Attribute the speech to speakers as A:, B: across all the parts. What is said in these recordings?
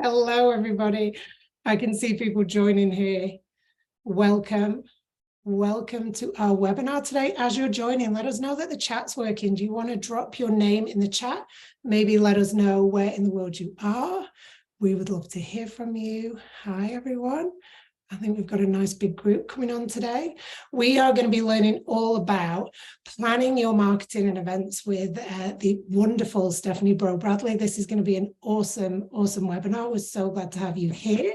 A: Hello, everybody. I can see people joining here. Welcome. Welcome to our webinar today. As you're joining, let us know that the chat's working. Do you want to drop your name in the chat? Maybe let us know where in the world you are. We would love to hear from you. Hi, everyone. I think we've got a nice big group coming on today. We are going to be learning all about planning your marketing and events with the wonderful Stephanie Breaux-Bradley. This is going to be an awesome webinar. We're so glad to have you here.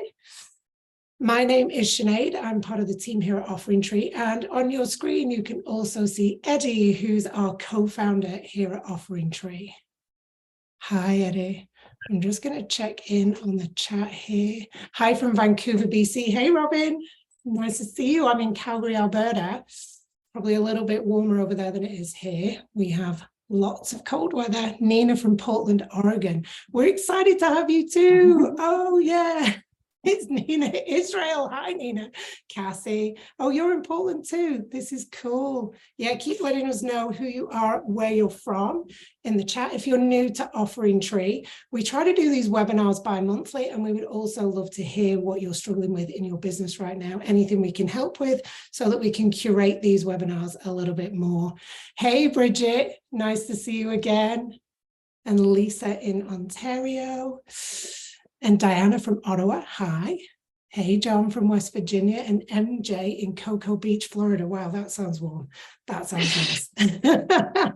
A: My name is Sinead. I'm part of the team here at Offering Tree. And on your screen, you can also see Eddie, who's our co-founder here at Offering Tree. Hi, Eddie. I'm just going to check in on the chat here. Hi from Vancouver, BC. Hey, Robin. Nice to see you. I'm in Calgary, Alberta. Probably a little bit warmer over there than it is here. We have lots of cold weather. Nina from Portland, Oregon. We're excited to have you too. Oh, yeah. It's Nina Israel. Hi, Nina. Cassie. Oh, you're in Portland too. This is cool. Yeah, keep letting us know who you are, where you're from in the chat. If you're new to Offering Tree, we try to do these webinars bi-monthly, and we would also love to hear what you're struggling with in your business right now, anything we can help with so that we can curate these webinars a little bit more. Hey, Bridget. Nice to see you again. And Lisa in Ontario. And Diana from Ottawa, hi. Hey, John from West Virginia, and MJ in Cocoa Beach, Florida. Wow, that sounds warm. That sounds nice.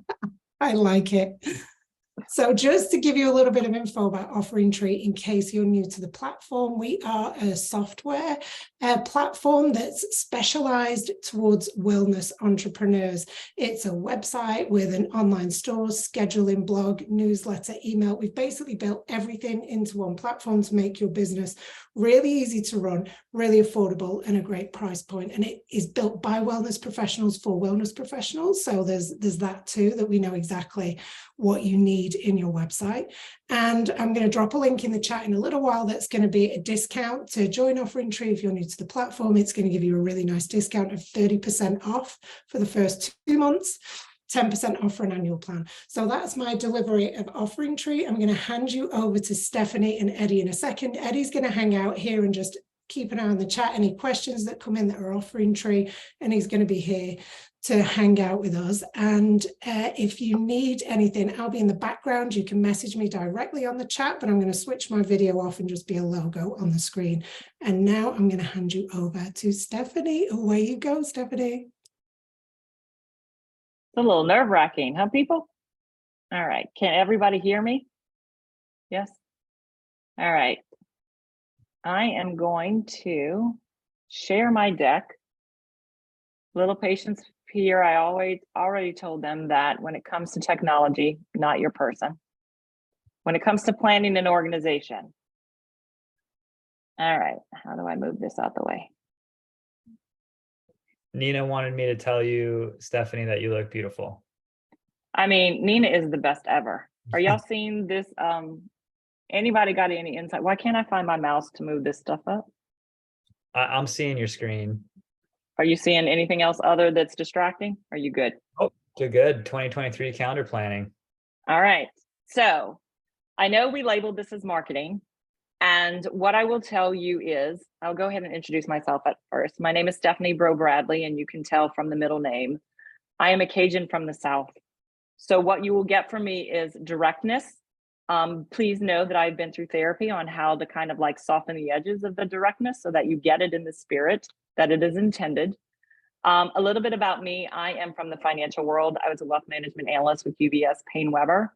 A: I like it. So just to give you a little bit of info about Offering Tree, in case you're new to the platform, we are a software platform that's specialized towards wellness entrepreneurs. It's a website with an online store, scheduling, blog, newsletter, email. We've basically built everything into one platform to make your business really easy to run, really affordable, and a great price point. And it is built by wellness professionals for wellness professionals. So there's that too, that we know exactly what you need in your website. And I'm going to drop a link in the chat in a little while that's going to be a discount to join Offering Tree. If you're new to the platform, it's going to give you a really nice discount of 30% off for the first 2 months, 10% off for an annual plan. So that's my delivery of Offering Tree. I'm going to hand you over to Stephanie and Eddie in a second. Eddie's going to hang out here and just keep an eye on the chat, any questions that come in that are Offering Tree, and he's going to be here to hang out with us. And if you need anything, I'll be in the background. You can message me directly on the chat, but I'm going to switch my video off and just be a logo on the screen. And now I'm going to hand you over to Stephanie. Away you go, Stephanie.
B: It's a little nerve-wracking, huh, people? All right. Can everybody hear me? Yes? All right. I am going to share my deck. Little patience here. I already told them that when it comes to technology, not your person. When it comes to planning an organization. All right. How do I move this out the way?
C: Nina wanted me to tell you, Stephanie, that you look beautiful.
B: I mean, Nina is the best ever. Are y'all seeing this? Anybody got any insight? Why can't I find my mouse to move this stuff up?
C: I'm seeing your screen.
B: Are you seeing anything else other that's distracting? Are you good?
C: Oh, you're good. 2023 calendar planning.
B: All right. So I know we labeled this as marketing. And what I will tell you is, I'll go ahead and introduce myself at first. My name is Stephanie Breaux-Bradley, and you can tell from the middle name. I am a Cajun from the South. So what you will get from me is directness. Please know that I've been through therapy on how to kind of like soften the edges of the directness so that you get it in the spirit that it is intended. A little bit about me. I am from the financial world. I was a wealth management analyst with UBS Paine-Webber,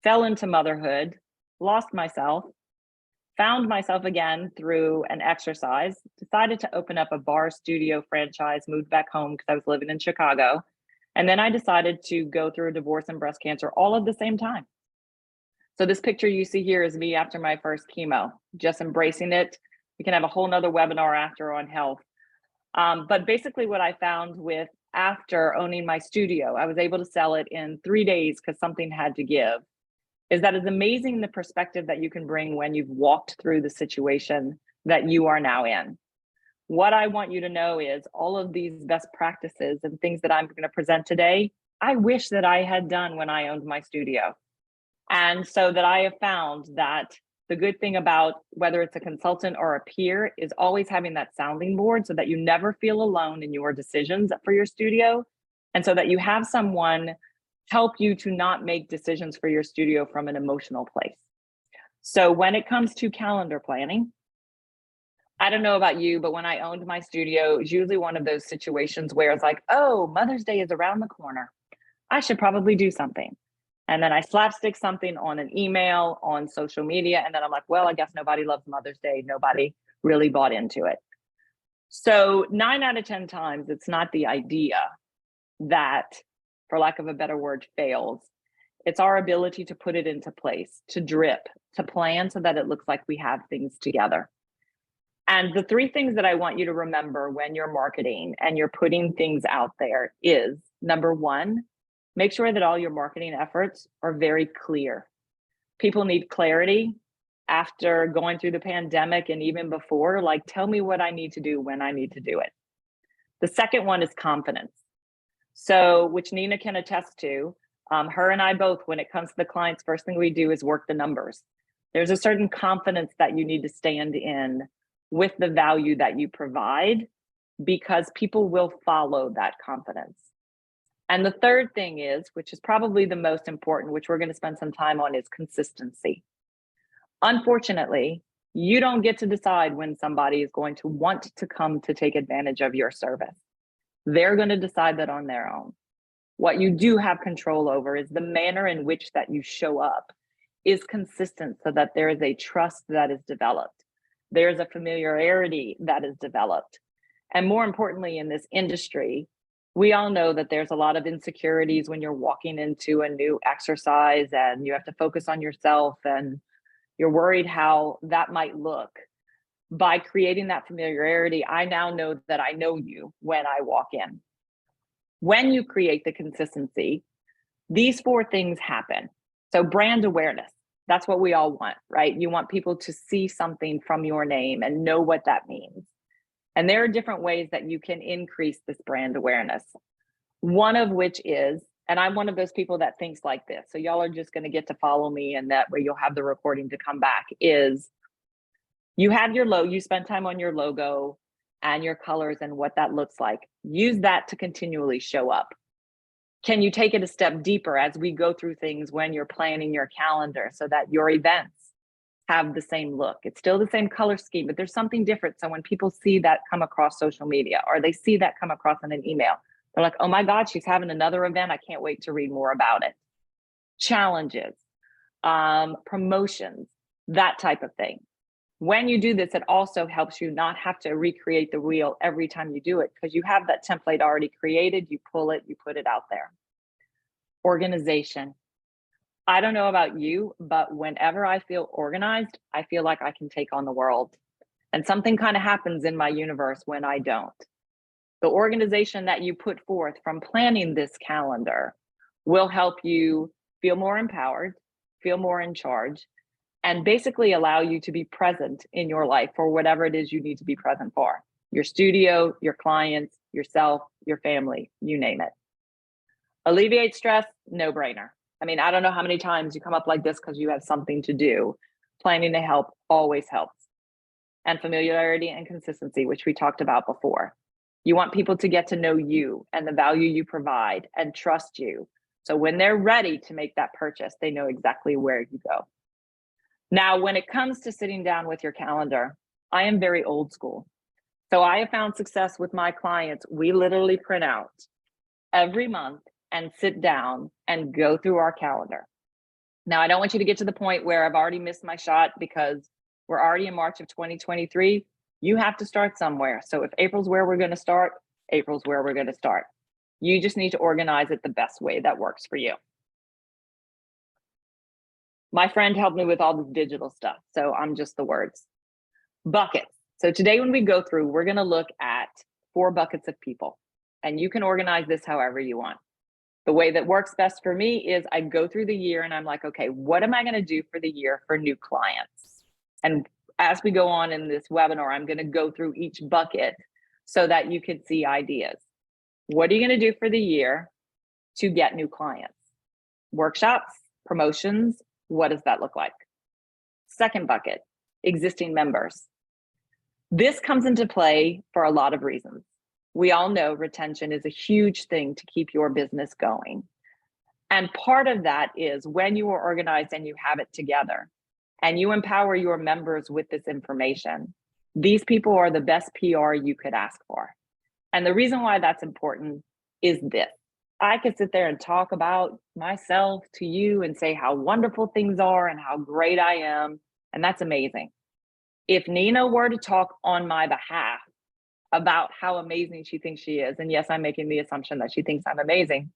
B: fell into motherhood, lost myself, found myself again through an exercise, decided to open up a bar studio franchise, moved back home because I was living in Chicago. And then I decided to go through a divorce and breast cancer all at the same time. So this picture you see here is me after my first chemo, just embracing it. We can have a whole nother webinar after on health. But basically what I found with after owning my studio, I was able to sell it in 3 days because something had to give, is that it's amazing the perspective that you can bring when you've walked through the situation that you are now in. What I want you to know is all of these best practices and things that I'm going to present today, I wish that I had done when I owned my studio. And so that I have found that the good thing about whether it's a consultant or a peer is always having that sounding board so that you never feel alone in your decisions for your studio. And so that you have someone help you to not make decisions for your studio from an emotional place. So when it comes to calendar planning, I don't know about you, but when I owned my studio, it was usually one of those situations where it's like, oh, Mother's Day is around the corner. I should probably do something. And then I slapstick something on an email, on social media. And then I'm like, well, I guess nobody loves Mother's Day. Nobody really bought into it. So 9 out of 10 times, it's not the idea that, for lack of a better word, fails. It's our ability to put it into place, to drip, to plan so that it looks like we have things together. And the 3 things that I want you to remember when you're marketing and you're putting things out there is, number 1, make sure that all your marketing efforts are very clear. People need clarity after going through the pandemic and even before, like, tell me what I need to do when I need to do it. The second one is confidence. So, which Nina can attest to, her and I both, when it comes to the clients, first thing we do is work the numbers. There's a certain confidence that you need to stand in with the value that you provide, because people will follow that confidence. And the third thing is, which is probably the most important, which we're going to spend some time on, is consistency. Unfortunately, you don't get to decide when somebody is going to want to come to take advantage of your service. They're going to decide that on their own. What you do have control over is the manner in which that you show up is consistent, so that there is a trust that is developed. There's a familiarity that is developed. And more importantly, in this industry, we all know that there's a lot of insecurities when you're walking into a new exercise and you have to focus on yourself and you're worried how that might look. By creating that familiarity, I now know that I know you when I walk in. When you create the consistency, these 4 things happen. So brand awareness, that's what we all want, right? You want people to see something from your name and know what that means. And there are different ways that you can increase this brand awareness. One of which is, and I'm one of those people that thinks like this, so y'all are just going to get to follow me, and that way you'll have the recording to come back, is you have your logo, you spend time on your logo and your colors and what that looks like. Use that to continually show up. Can you take it a step deeper as we go through things when you're planning your calendar so that your events have the same look? It's still the same color scheme, but there's something different. So when people see that come across social media, or they see that come across in an email, they're like, oh my God, she's having another event. I can't wait to read more about it. Challenges, promotions, that type of thing. When you do this, it also helps you not have to recreate the wheel every time you do it, because you have that template already created. You pull it, you put it out there. Organization. I don't know about you, but whenever I feel organized, I feel like I can take on the world. And something kind of happens in my universe when I don't. The organization that you put forth from planning this calendar will help you feel more empowered, feel more in charge, and basically allow you to be present in your life for whatever it is you need to be present for. Your studio, your clients, yourself, your family, you name it. Alleviate stress, no brainer. I mean, I don't know how many times you come up like this because you have something to do. Planning to help always helps. And familiarity and consistency, which we talked about before. You want people to get to know you and the value you provide and trust you. So when they're ready to make that purchase, they know exactly where you go. Now, when it comes to sitting down with your calendar, I am very old school. So I have found success with my clients. We literally print out every month and sit down and go through our calendar. Now, I don't want you to get to the point where I've already missed my shot because we're already in March of 2023. You have to start somewhere. So if April's where we're going to start, April's where we're going to start. You just need to organize it the best way that works for you. My friend helped me with all this digital stuff, so I'm just the words. Buckets. So today when we go through, we're going to look at 4 buckets of people, and you can organize this however you want. The way that works best for me is I go through the year and I'm like, okay, what am I going to do for the year for new clients? And as we go on in this webinar, I'm going to go through each bucket so that you can see ideas. What are you going to do for the year to get new clients? Workshops, promotions, what does that look like? Second bucket, existing members. This comes into play for a lot of reasons. We all know retention is a huge thing to keep your business going. And part of that is when you are organized and you have it together and you empower your members with this information, these people are the best PR you could ask for. And the reason why that's important is this. I could sit there and talk about myself to you and say how wonderful things are and how great I am, and that's amazing. If Nina were to talk on my behalf about how amazing she thinks she is, and yes, I'm making the assumption that she thinks I'm amazing,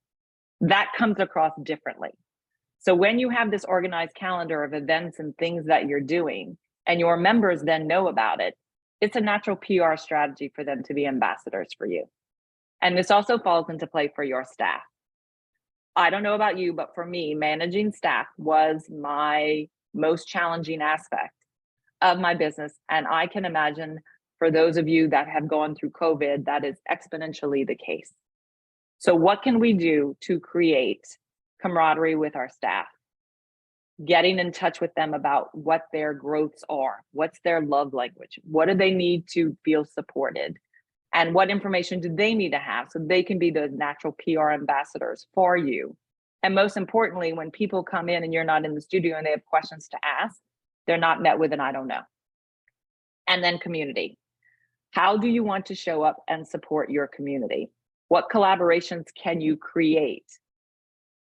B: that comes across differently. So when you have this organized calendar of events and things that you're doing, and your members then know about it, it's a natural PR strategy for them to be ambassadors for you. And this also falls into play for your staff. I don't know about you, but for me, managing staff was my most challenging aspect of my business. And I can imagine for those of you that have gone through COVID, that is exponentially the case. So what can we do to create camaraderie with our staff? Getting in touch with them about what their growths are, what's their love language, what do they need to feel supported, and what information do they need to have so they can be the natural PR ambassadors for you. And most importantly, when people come in and you're not in the studio and they have questions to ask, they're not met with an I don't know. And then community. How do you want to show up and support your community? What collaborations can you create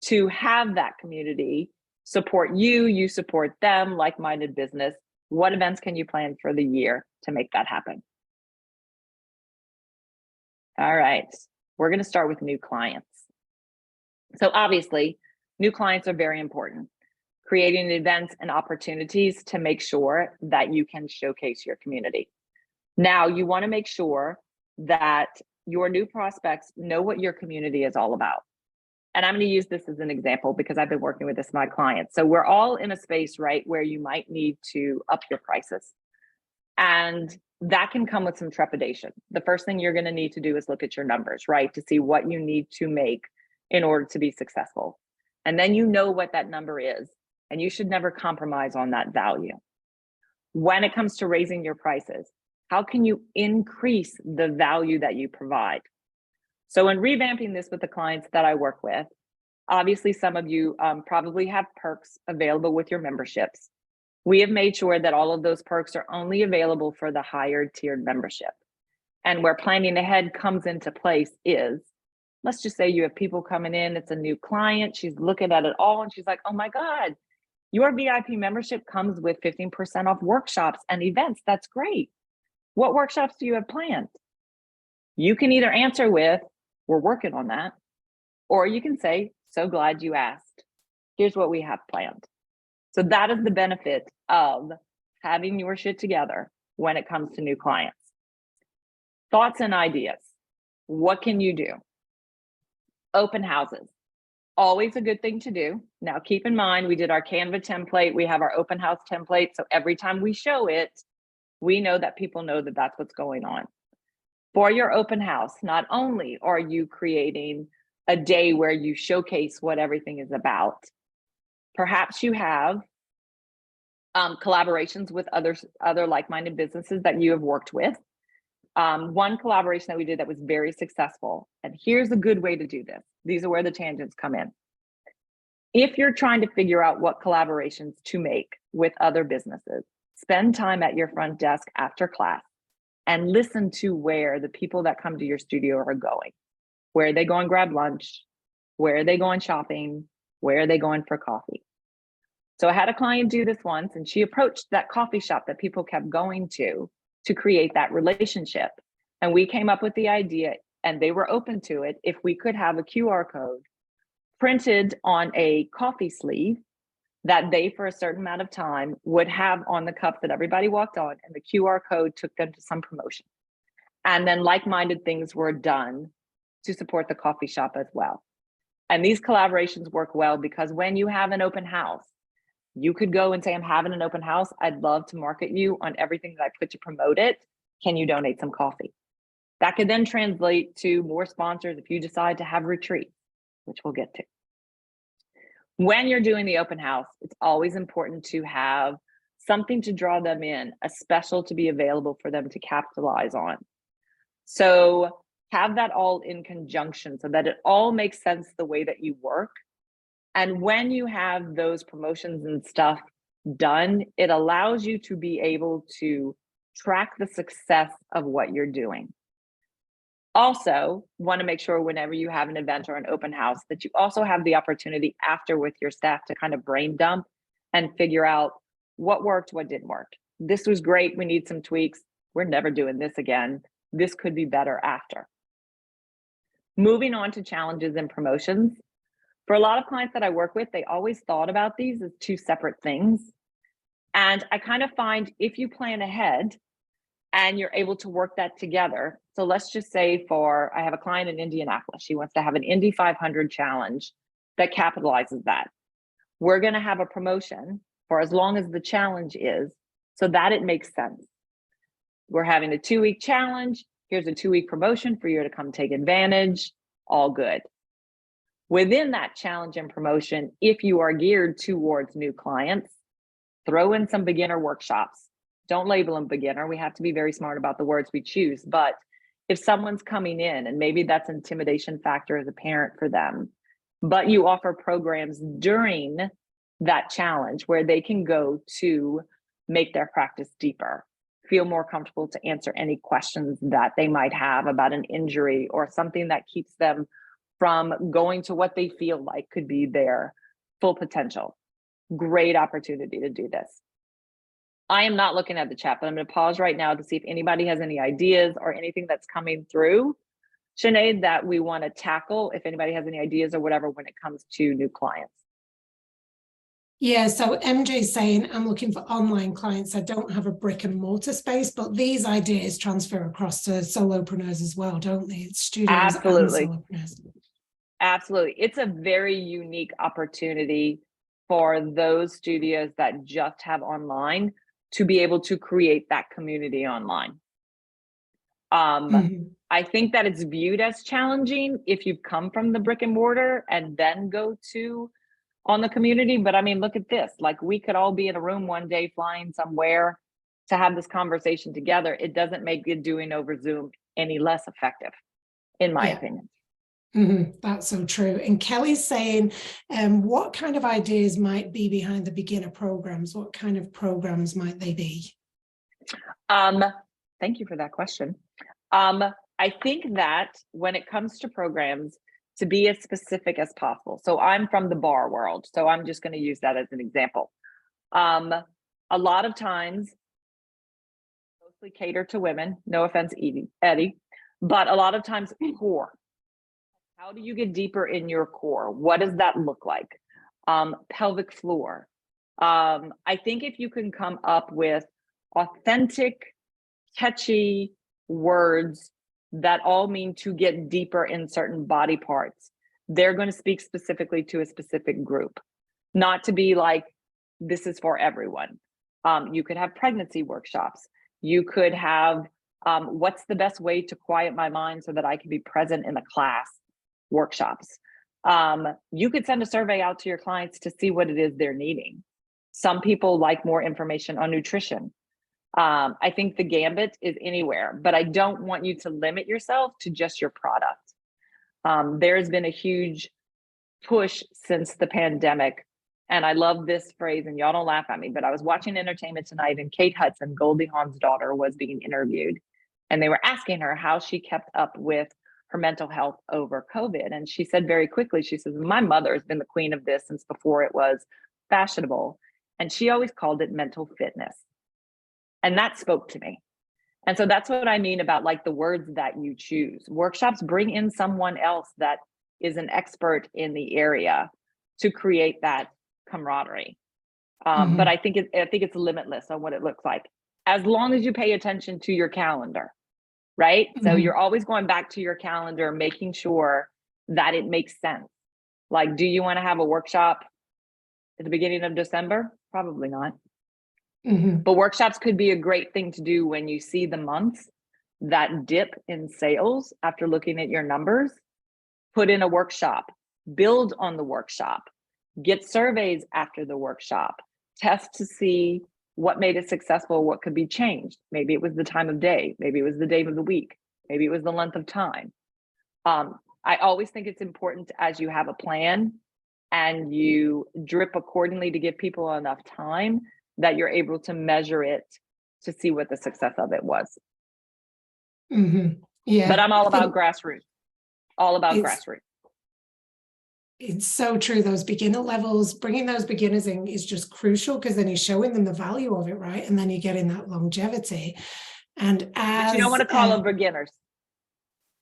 B: to have that community support you, you support them, like-minded business? What events can you plan for the year to make that happen? All right, we're going to start with new clients. So obviously, new clients are very important. Creating events and opportunities to make sure that you can showcase your community. Now, you want to make sure that your new prospects know what your community is all about. And I'm going to use this as an example because I've been working with this with my clients. So we're all in a space, right, where you might need to up your prices. And that can come with some trepidation. The first thing you're going to need to do is look at your numbers, right, to see what you need to make in order to be successful. And then you know what that number is, and you should never compromise on that value. When it comes to raising your prices, how can you increase the value that you provide? So in revamping this with the clients that I work with, obviously some of you probably have perks available with your memberships. We have made sure that all of those perks are only available for the higher tiered membership. And where planning ahead comes into place is, let's just say you have people coming in, it's a new client, she's looking at it all and she's like, oh my God, your VIP membership comes with 15% off workshops and events. That's great. What workshops do you have planned? You can either answer with, we're working on that, or you can say, so glad you asked. Here's what we have planned. So that is the benefit of having your shit together when it comes to new clients. Thoughts and ideas. What can you do? Open houses. Always a good thing to do. Now, keep in mind, we did our Canva template. We have our open house template. So every time we show it, we know that people know that that's what's going on. For your open house, not only are you creating a day where you showcase what everything is about, perhaps you have collaborations with other like-minded businesses that you have worked with. One collaboration that we did that was very successful, and here's a good way to do this. These are where the tangents come in. If you're trying to figure out what collaborations to make with other businesses, spend time at your front desk after class and listen to where the people that come to your studio are going. Where are they going to grab lunch? Where are they going shopping? Where are they going for coffee? So I had a client do this once, and she approached that coffee shop that people kept going to create that relationship. And we came up with the idea, and they were open to it, if we could have a QR code printed on a coffee sleeve that they, for a certain amount of time, would have on the cup that everybody walked on, and the QR code took them to some promotion. And then like-minded things were done to support the coffee shop as well. And these collaborations work well because when you have an open house, you could go and say, I'm having an open house. I'd love to market you on everything that I put to promote it. Can you donate some coffee? That could then translate to more sponsors if you decide to have retreats, which we'll get to. When you're doing the open house, it's always important to have something to draw them in, a special to be available for them to capitalize on. So have that all in conjunction so that it all makes sense the way that you work. And when you have those promotions and stuff done, it allows you to be able to track the success of what you're doing. Also, want to make sure whenever you have an event or an open house that you also have the opportunity after with your staff to kind of brain dump and figure out what worked, what didn't work. This was great. We need some tweaks. We're never doing this again. This could be better after. Moving on to challenges and promotions. For a lot of clients that I work with, they always thought about these as two separate things. And I kind of find if you plan ahead and you're able to work that together. So let's just say I have a client in Indianapolis. She wants to have an Indy 500 challenge that capitalizes that. We're going to have a promotion for as long as the challenge is so that it makes sense. We're having a 2-week challenge. Here's a 2-week promotion for you to come take advantage. All good. Within that challenge and promotion, if you are geared towards new clients, throw in some beginner workshops. Don't label them beginner. We have to be very smart about the words we choose. But if someone's coming in and maybe that's an intimidation factor as a parent for them, but you offer programs during that challenge where they can go to make their practice deeper, feel more comfortable to answer any questions that they might have about an injury or something that keeps them from going to what they feel like could be their full potential. Great opportunity to do this. I am not looking at the chat, but I'm going to pause right now to see if anybody has any ideas or anything that's coming through, Sinead, that we want to tackle, if anybody has any ideas or whatever when it comes to new clients.
A: Yeah, so MJ's saying, I'm looking for online clients. I don't have a brick and mortar space, but these ideas transfer across to solopreneurs as well, don't they? It's studios
B: Absolutely.
A: and solopreneurs.
B: Absolutely. It's a very unique opportunity for those studios that just have online to be able to create that community online. I think that it's viewed as challenging if you've come from the brick and mortar and then go to on the community. But I mean, look at this, like we could all be in a room one day flying somewhere to have this conversation together. It doesn't make it doing over Zoom any less effective, in my opinion.
A: That's so true. And Kelly's saying, what kind of ideas might be behind the beginner programs? What kind of programs might they be?
B: Thank you for that question. I think that when it comes to programs, to be as specific as possible. So I'm from the bar world, so I'm just going to use that as an example. A lot of times, mostly cater to women, no offense, Eddie, but a lot of times core. How do you get deeper in your core? What does that look like? Pelvic floor. I think if you can come up with authentic, catchy words that all mean to get deeper in certain body parts, they're going to speak specifically to a specific group, not to be like, this is for everyone. You could have pregnancy workshops. You could have, what's the best way to quiet my mind so that I can be present in the class workshops. You could send a survey out to your clients to see what it is they're needing. Some people like more information on nutrition. I think the gambit is anywhere, but I don't want you to limit yourself to just your product. There's been a huge push since the pandemic. And I love this phrase, and y'all don't laugh at me, but I was watching Entertainment Tonight and Kate Hudson, Goldie Hawn's daughter, was being interviewed. And they were asking her how she kept up with her mental health over COVID. And she said very quickly, she says, my mother has been the queen of this since before it was fashionable. And she always called it mental fitness. And that spoke to me. And so that's what I mean about like the words that you choose. Workshops bring in someone else that is an expert in the area to create that camaraderie. But I think it's limitless on what it looks like, as long as you pay attention to your calendar, right? So you're always going back to your calendar, making sure that it makes sense. Like, do you want to have a workshop at the beginning of December? Probably not. But workshops could be a great thing to do when you see the months that dip in sales after looking at your numbers. Put in a workshop, build on the workshop, get surveys after the workshop, test to see What made it successful? What could be changed? Maybe it was the time of day. Maybe it was the day of the week. Maybe it was the length of time. I always think it's important as you have a plan and you drip accordingly to give people enough time that you're able to measure it to see what the success of it was.
A: Yeah.
B: But I'm all about grassroots, all about grassroots.
A: It's so true. Those beginner levels, bringing those beginners in is just crucial, because then you're showing them the value of it, right? And then you're getting that longevity. And as
B: But you don't want to call them beginners.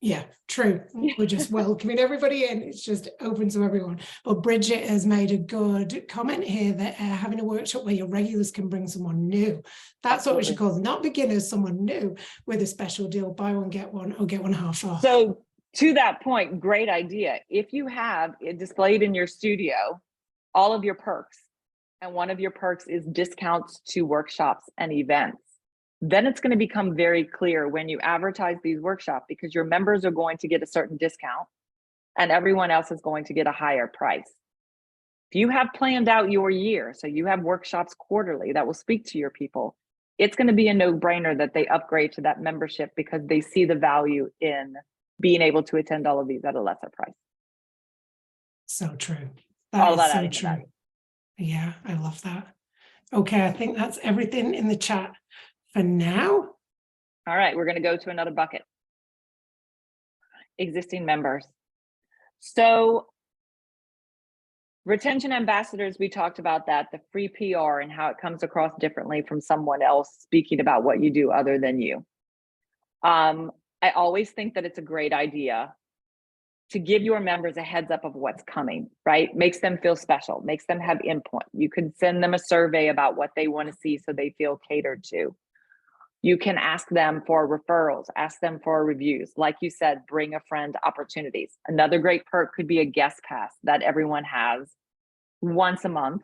A: Yeah, true. We're just welcoming everybody in. It's just open to everyone. But Bridget has made a good comment here that having a workshop where your regulars can bring someone new. That's what we should call them, not beginners, someone new with a special deal, buy one, get one, or get one half off.
B: So to that point, great idea. If you have it displayed in your studio, all of your perks, and one of your perks is discounts to workshops and events, then it's going to become very clear when you advertise these workshops, because your members are going to get a certain discount and everyone else is going to get a higher price. If you have planned out your year, so you have workshops quarterly that will speak to your people, it's going to be a no-brainer that they upgrade to that membership, because they see the value in being able to attend all of these at a lesser price.
A: So true.
B: All
A: That
B: about
A: is so true. Yeah, I love that. Okay, I think that's everything in the chat for now.
B: All right, we're going to go to another bucket. Existing members. So retention ambassadors, we talked about that, the free PR and how it comes across differently from someone else speaking about what you do other than you. I always think that it's a great idea to give your members a heads up of what's coming, right? Makes them feel special, makes them have input. You can send them a survey about what they want to see so they feel catered to. You can ask them for referrals, ask them for reviews. Like you said, bring a friend opportunities. Another great perk could be a guest pass that everyone has once a month.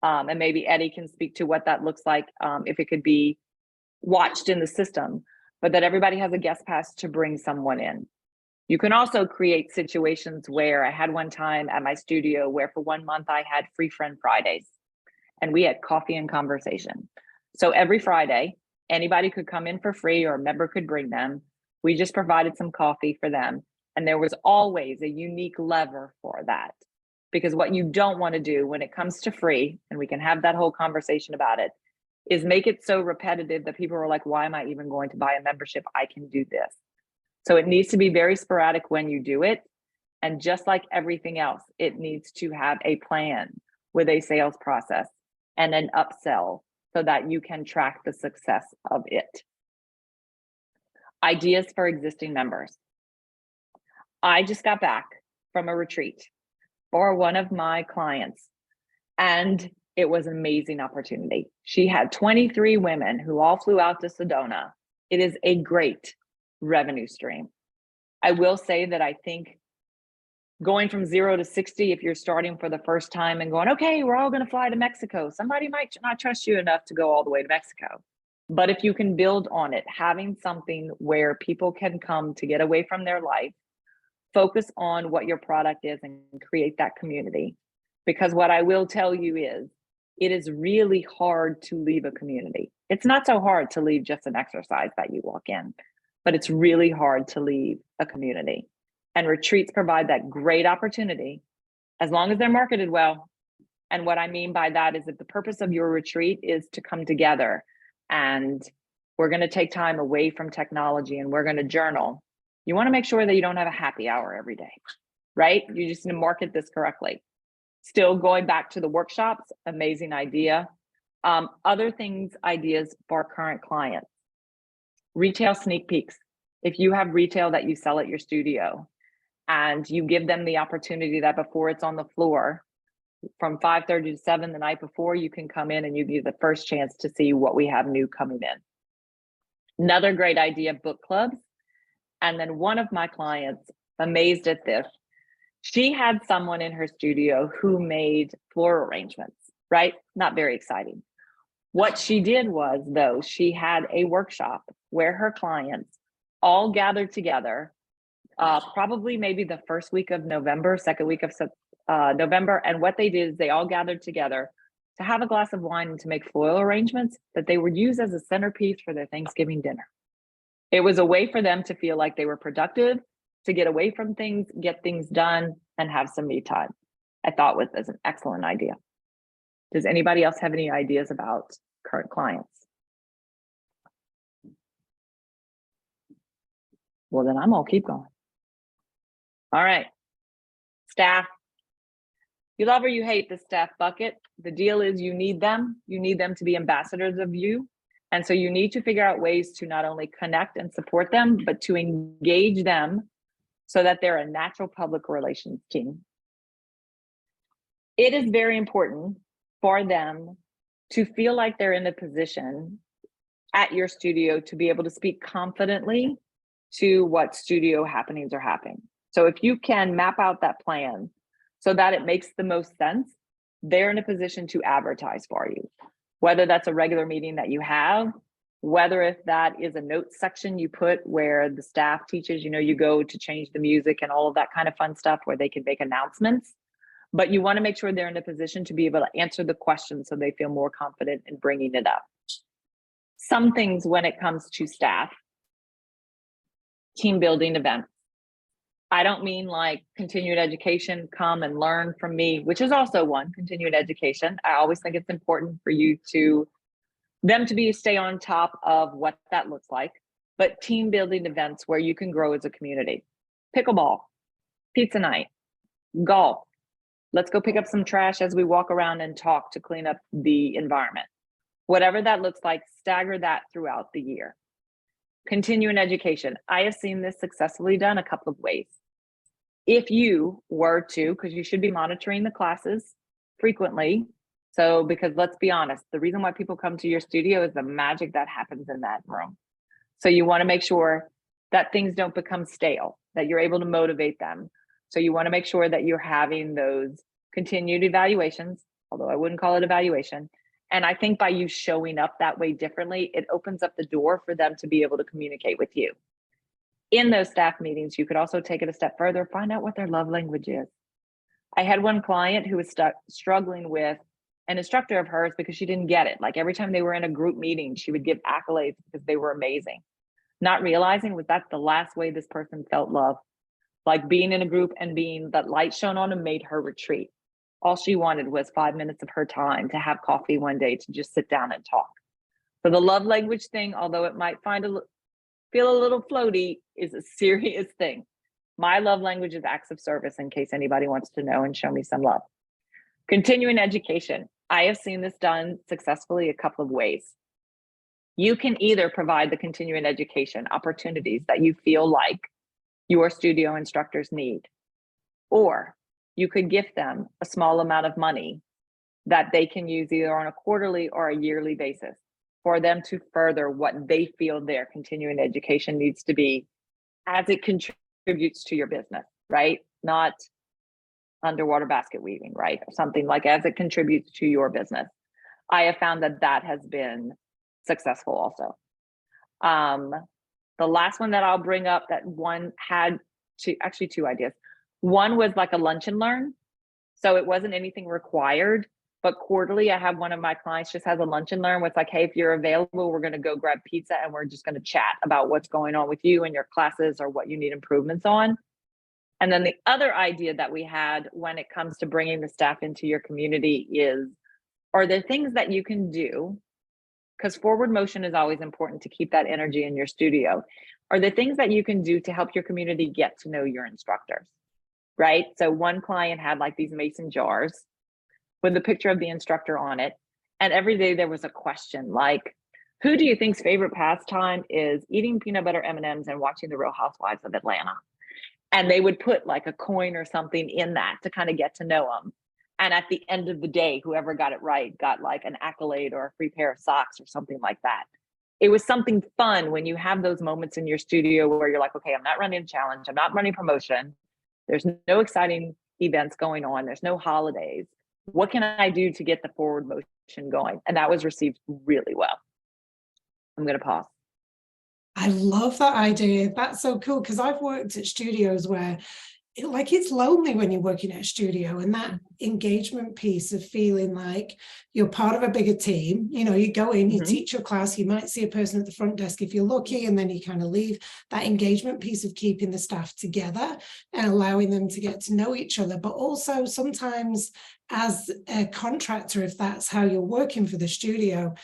B: And maybe Eddie can speak to what that looks like, if it could be watched in the system, but that everybody has a guest pass to bring someone in. You can also create situations where I had one time at my studio where for 1 month I had free friend Fridays and we had coffee and conversation. So every Friday, anybody could come in for free or a member could bring them. We just provided some coffee for them. And there was always a unique lever for that. Because what you don't want to do when it comes to free, and we can have that whole conversation about it, is make it so repetitive that people are like, why am I even going to buy a membership? I can do this. So it needs to be very sporadic when you do it. And just like everything else, it needs to have a plan with a sales process and an upsell so that you can track the success of it. Ideas for existing members. I just got back from a retreat for one of my clients, and it was an amazing opportunity. She had 23 women who all flew out to Sedona. It is a great revenue stream. I will say that I think going from 0 to 60, if you're starting for the first time and going, okay, we're all going to fly to Mexico, somebody might not trust you enough to go all the way to Mexico. But if you can build on it, having something where people can come to get away from their life, focus on what your product is and create that community. Because what I will tell you is, it is really hard to leave a community. It's not so hard to leave just an exercise that you walk in, but it's really hard to leave a community. And retreats provide that great opportunity, as long as they're marketed well. And what I mean by that is, if the purpose of your retreat is to come together and we're going to take time away from technology and we're going to journal, you want to make sure that you don't have a happy hour every day, right? You just need to market this correctly. Still going back to the workshops, amazing idea. Other things, ideas for current clients. Retail sneak peeks. If you have retail that you sell at your studio and you give them the opportunity that before it's on the floor, from 5:30 to 7 the night before, you can come in and you get the first chance to see what we have new coming in. Another great idea, book clubs. And then one of my clients, amazed at this, she had someone in her studio who made floral arrangements, right? Not very exciting. What she did was, though, she had a workshop where her clients all gathered together, probably maybe the first week of November, second week of November. And what they did is they all gathered together to have a glass of wine and to make floral arrangements that they would use as a centerpiece for their Thanksgiving dinner. It was a way for them to feel like they were productive, to get away from things, get things done, and have some me time. I thought was an excellent idea. Does anybody else have any ideas about current clients? Well, then I'm gonna keep going. All right, staff. You love or you hate the staff bucket. The deal is you need them. You need them to be ambassadors of you. And so you need to figure out ways to not only connect and support them, but to engage them so that they're a natural public relations team. It is very important for them to feel like they're in a position at your studio to be able to speak confidently to what studio happenings are happening. So if you can map out that plan so that it makes the most sense, they're in a position to advertise for you. Whether that's a regular meeting that you have, whether if that is a notes section you put where the staff teaches, you go to change the music and all of that kind of fun stuff where they can make announcements. But you want to make sure they're in a position to be able to answer the question so they feel more confident in bringing it up. Some things when it comes to staff, team building events. I don't mean like continued education, come and learn from me, which is also one, continued education. I always think it's important for them to stay on top of what that looks like, but team building events where you can grow as a community. Pickleball, pizza night, golf. Let's go pick up some trash as we walk around and talk to clean up the environment. Whatever that looks like, stagger that throughout the year. Continuing education. I have seen this successfully done a couple of ways. If you were to, because you should be monitoring the classes frequently. So, because let's be honest, the reason why people come to your studio is the magic that happens in that room. So you want to make sure that things don't become stale, that you're able to motivate them. So you want to make sure that you're having those continued evaluations, although I wouldn't call it evaluation. And I think by you showing up that way differently, it opens up the door for them to be able to communicate with you. In those staff meetings, you could also take it a step further, find out what their love language is. I had one client who was struggling with an instructor of hers because she didn't get it. Like every time they were in a group meeting, she would give accolades because they were amazing. Not realizing was that the last way this person felt love. Like being in a group and being that light shone on them made her retreat. All she wanted was 5 minutes of her time to have coffee one day to just sit down and talk. So the love language thing, although it might feel a little floaty, is a serious thing. My love language is acts of service, in case anybody wants to know and show me some love. Continuing education. I have seen this done successfully a couple of ways. You can either provide the continuing education opportunities that you feel like your studio instructors need, or you could gift them a small amount of money that they can use either on a quarterly or a yearly basis for them to further what they feel their continuing education needs to be as it contributes to your business, right? Not underwater basket weaving, right? Or something like as it contributes to your business. I have found that has been successful also. The last one that I'll bring up, that one had two ideas. One was like a lunch and learn. So it wasn't anything required, but quarterly I have one of my clients just has a lunch and learn with like, hey, if you're available, we're going to go grab pizza and we're just going to chat about what's going on with you and your classes or what you need improvements on. And then the other idea that we had when it comes to bringing the staff into your community is, are there things that you can do? Because forward motion is always important to keep that energy in your studio. Are there things that you can do to help your community get to know your instructors, right? So one client had like these mason jars with a picture of the instructor on it. And every day there was a question like, who do you think's favorite pastime is eating peanut butter M&Ms and watching The Real Housewives of Atlanta? And they would put like a coin or something in that to kind of get to know them. And at the end of the day, whoever got it right got like an accolade or a free pair of socks or something like that. It was something fun when you have those moments in your studio where you're like, okay, I'm not running a challenge. I'm not running promotion. There's no exciting events going on. There's no holidays. What can I do to get the forward motion going? And that was received really well. I'm going to pause.
A: I love that idea. That's so cool because I've worked at studios where like it's lonely when you're working at a studio, and that engagement piece of feeling like you're part of a bigger team. You know, you go in, you teach your class, you might see a person at the front desk if you're lucky, and then you kind of leave. That engagement piece of keeping the staff together and allowing them to get to know each other, but also sometimes as a contractor, if that's how you're working for the studio,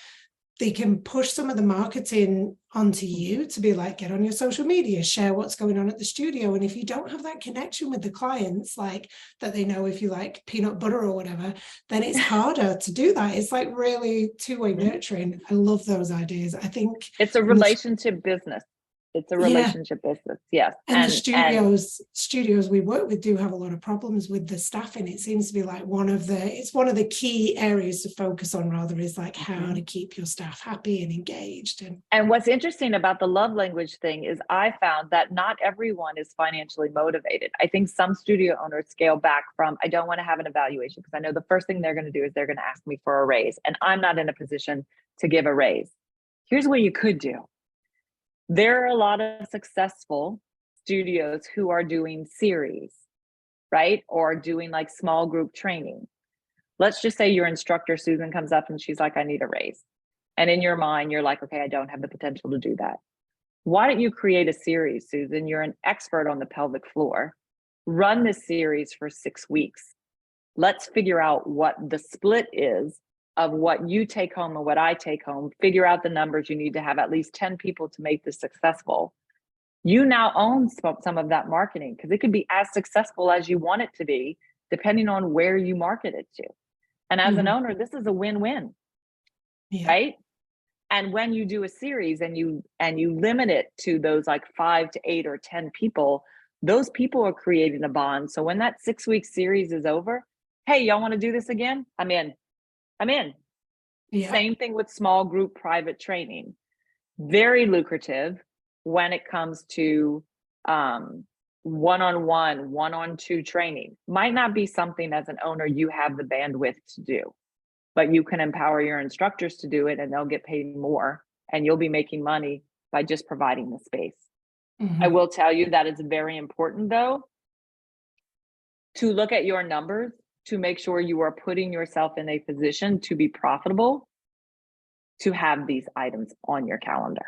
A: they can push some of the marketing onto you to be like, get on your social media, share what's going on at the studio. And if you don't have that connection with the clients, like that they know if you like peanut butter or whatever, then it's harder to do that. It's like really two-way nurturing. I love those ideas. I think
B: it's a relationship business. It's a relationship business, yes.
A: And the studios we work with do have a lot of problems with the staffing. It seems to be like one of the key areas to focus on, rather, is like how to keep your staff happy and engaged.
B: And what's interesting about the love language thing is I found that not everyone is financially motivated. I think some studio owners scale back from, I don't want to have an evaluation because I know the first thing they're going to do is they're going to ask me for a raise, and I'm not in a position to give a raise. Here's what you could do. There are a lot of successful studios who are doing series, right? Or doing like small group training. Let's just say your instructor, Susan, comes up and she's like, I need a raise. And in your mind, you're like, okay, I don't have the potential to do that. Why don't you create a series, Susan? You're an expert on the pelvic floor. Run this series for 6 weeks. Let's figure out what the split is of what you take home and what I take home. Figure out the numbers. You need to have at least 10 people to make this successful. You now own some of that marketing because it could be as successful as you want it to be, depending on where you market it to. And as an owner, this is a win-win, right? And when you do a series and you limit it to those like 5 to 8 or 10 people, those people are creating a bond. So when that 6-week series is over, hey, y'all want to do this again? I'm in. Same thing with small group private training. Very lucrative when it comes to one-on-one, one-on-two training. Might not be something as an owner you have the bandwidth to do, but you can empower your instructors to do it and they'll get paid more and you'll be making money by just providing the space. I will tell you that it's very important though to look at your numbers to make sure you are putting yourself in a position to be profitable, to have these items on your calendar.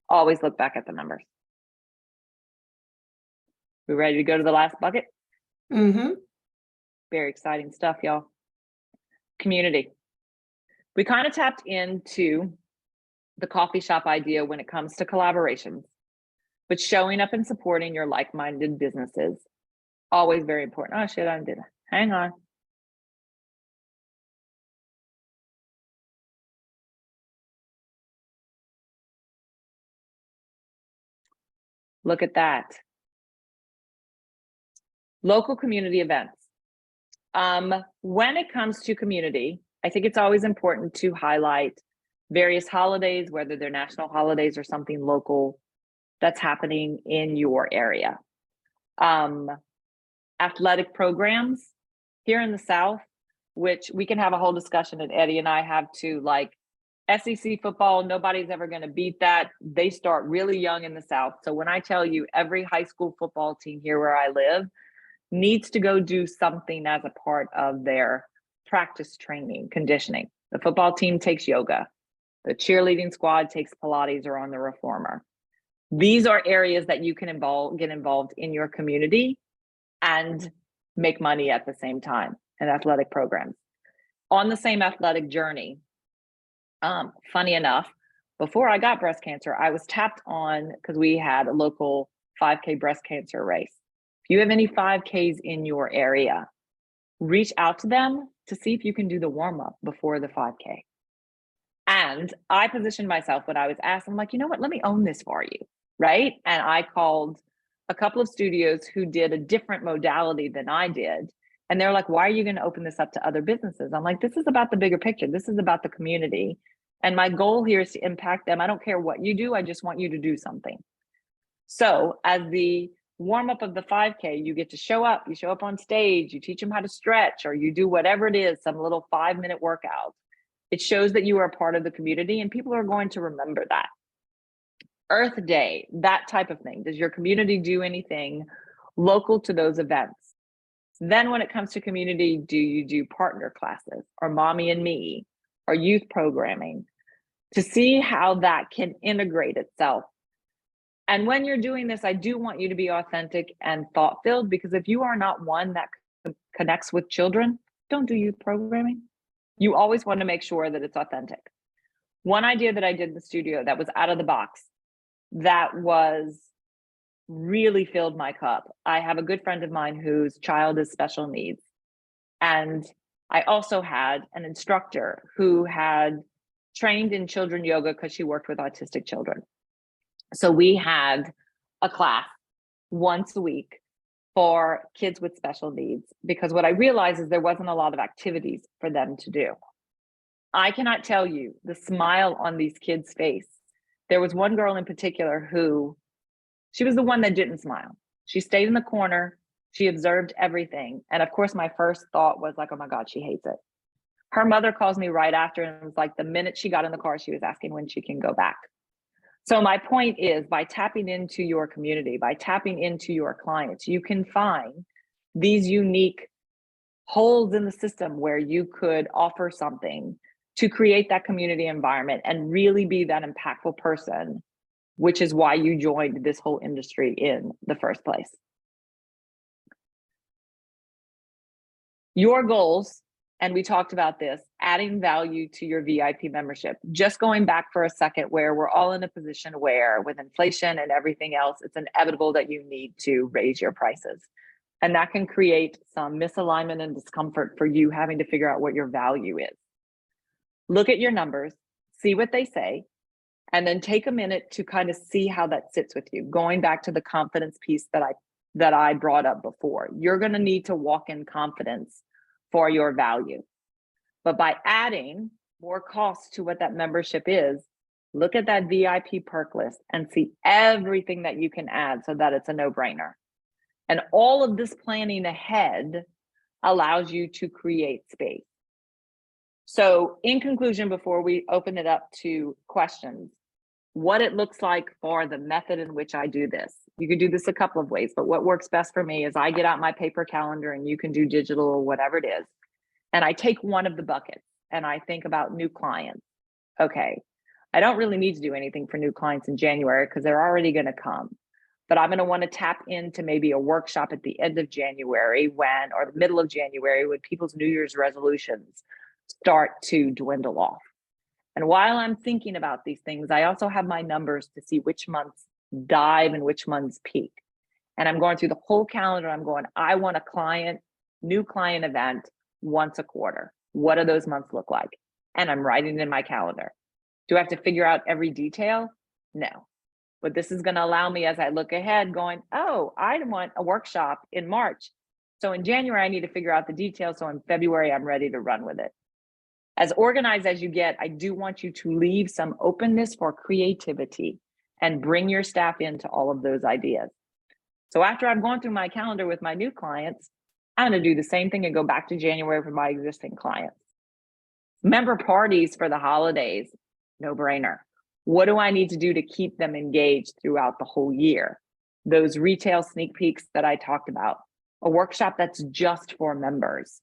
B: Always look back at the numbers. We ready to go to the last bucket? Very exciting stuff, y'all. Community. We kind of tapped into the coffee shop idea when it comes to collaborations, but showing up and supporting your like-minded businesses, always very important. Oh shit, I did it. Hang on. Look at that. Local community events. When it comes to community, I think it's always important to highlight various holidays, whether they're national holidays or something local that's happening in your area. Athletic programs here in the South, which we can have a whole discussion that Eddie and I have to, like SEC football, nobody's ever going to beat that. They start really young in the South. So when I tell you every high school football team here where I live needs to go do something as a part of their practice training, conditioning. The football team takes yoga. The cheerleading squad takes Pilates or on the reformer. These are areas that you can get involved in your community and make money at the same time in athletic programs. On the same athletic journey, funny enough, before I got breast cancer, I was tapped on because we had a local 5K breast cancer race. If you have any 5Ks in your area, reach out to them to see if you can do the warm-up before the 5K. And I positioned myself when I was asked, I'm like, you know what, let me own this for you, right? And I called a couple of studios who did a different modality than I did. And they're like, why are you going to open this up to other businesses? I'm like, this is about the bigger picture. This is about the community. And my goal here is to impact them. I don't care what you do. I just want you to do something. So as the warm up of the 5K, you get to show up. You show up on stage. You teach them how to stretch, or you do whatever it is, some little 5-minute workout. It shows that you are a part of the community and people are going to remember that. Earth Day, that type of thing. Does your community do anything local to those events. Then when it comes to community, do you do partner classes or mommy and me or youth programming to see how that can integrate itself? And when you're doing this, I do want you to be authentic and thought-filled, because if you are not one that connects with children, don't do youth programming. You always want to make sure that it's authentic. One idea that I did in the studio that was out of the box, that was really filled my cup. I have a good friend of mine whose child is special needs. And I also had an instructor who had trained in children yoga because she worked with autistic children. So we had a class once a week for kids with special needs, because what I realized is there wasn't a lot of activities for them to do. I cannot tell you the smile on these kids' face. There was one girl in particular who, she was the one that didn't smile. She stayed in the corner. She observed everything. And of course, my first thought was like, oh my God, she hates it. Her mother calls me right after and was like, the minute she got in the car, she was asking when she can go back. So my point is, by tapping into your community, by tapping into your clients, you can find these unique holes in the system where you could offer something to create that community environment and really be that impactful person, which is why you joined this whole industry in the first place. Your goals, and we talked about this, adding value to your VIP membership. Just going back for a second, where we're all in a position where with inflation and everything else, it's inevitable that you need to raise your prices. And that can create some misalignment and discomfort for you having to figure out what your value is. Look at your numbers, see what they say, and then take a minute to kind of see how that sits with you. Going back to the confidence piece that I brought up before, you're going to need to walk in confidence for your value. But by adding more cost to what that membership is, look at that VIP perk list and see everything that you can add so that it's a no-brainer. And all of this planning ahead allows you to create space. So in conclusion, before we open it up to questions, what it looks like for the method in which I do this. You could do this a couple of ways, but what works best for me is I get out my paper calendar, and you can do digital or whatever it is. And I take one of the buckets and I think about new clients. Okay, I don't really need to do anything for new clients in January because they're already going to come. But I'm going to want to tap into maybe a workshop at the end of January or the middle of January, when people's New Year's resolutions start to dwindle off. And while I'm thinking about these things, I also have my numbers to see which months dive and which months peak. And I'm going through the whole calendar. I'm going, I want a new client event once a quarter. What do those months look like? And I'm writing it in my calendar. Do I have to figure out every detail? No. But this is going to allow me, as I look ahead, going, oh, I want a workshop in March. So in January, I need to figure out the details. So in February, I'm ready to run with it. As organized as you get, I do want you to leave some openness for creativity and bring your staff into all of those ideas. So after I've gone through my calendar with my new clients, I'm going to do the same thing and go back to January for my existing clients. Member parties for the holidays, no brainer. What do I need to do to keep them engaged throughout the whole year? Those retail sneak peeks that I talked about, a workshop that's just for members.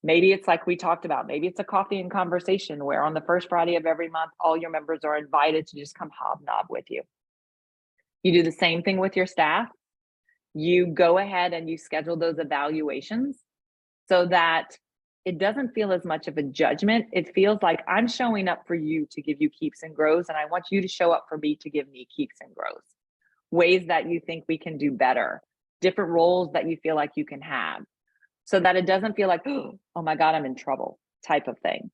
B: Maybe it's like we talked about, maybe it's a coffee and conversation where on the first Friday of every month, all your members are invited to just come hobnob with you. You do the same thing with your staff. You go ahead and you schedule those evaluations so that it doesn't feel as much of a judgment. It feels like I'm showing up for you to give you keeps and grows, and I want you to show up for me to give me keeps and grows. Ways that you think we can do better, different roles that you feel like you can have, so that it doesn't feel like, oh my God, I'm in trouble type of thing.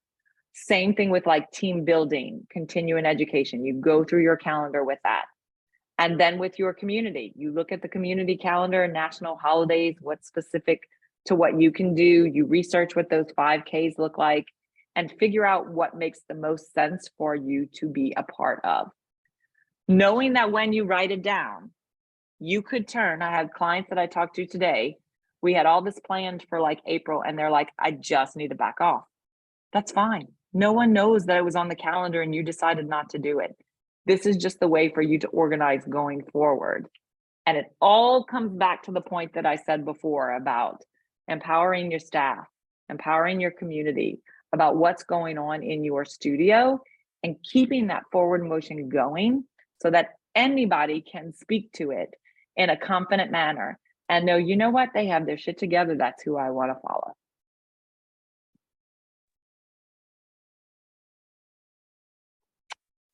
B: Same thing with like team building, continuing education. You go through your calendar with that. And then with your community, you look at the community calendar, national holidays, what's specific to what you can do. You research what those 5Ks look like and figure out what makes the most sense for you to be a part of. Knowing that when you write it down, you could turn. I had clients that I talked to today. We had all this planned for like April, and they're like, I just need to back off. That's fine. No one knows that it was on the calendar and you decided not to do it. This is just the way for you to organize going forward. And it all comes back to the point that I said before about empowering your staff, empowering your community, about what's going on in your studio, and keeping that forward motion going so that anybody can speak to it in a confident manner and know, you know what, they have their shit together. That's who I want to follow.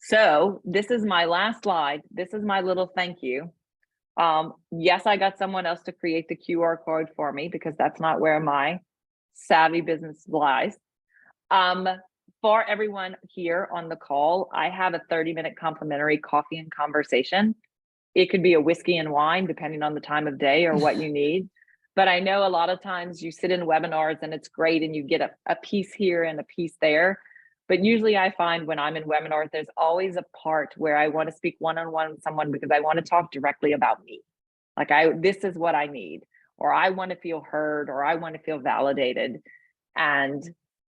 B: So this is my last slide. This is my little thank you. Yes, I got someone else to create the QR code for me because that's not where my savvy business lies. For everyone here on the call, I have a 30-minute complimentary coffee and conversation. It could be a whiskey and wine, depending on the time of day or what you need. But I know a lot of times you sit in webinars and it's great and you get a piece here and a piece there. But usually I find when I'm in webinars, there's always a part where I want to speak one-on-one with someone because I want to talk directly about me. Like this is what I need, or I want to feel heard, or I want to feel validated. And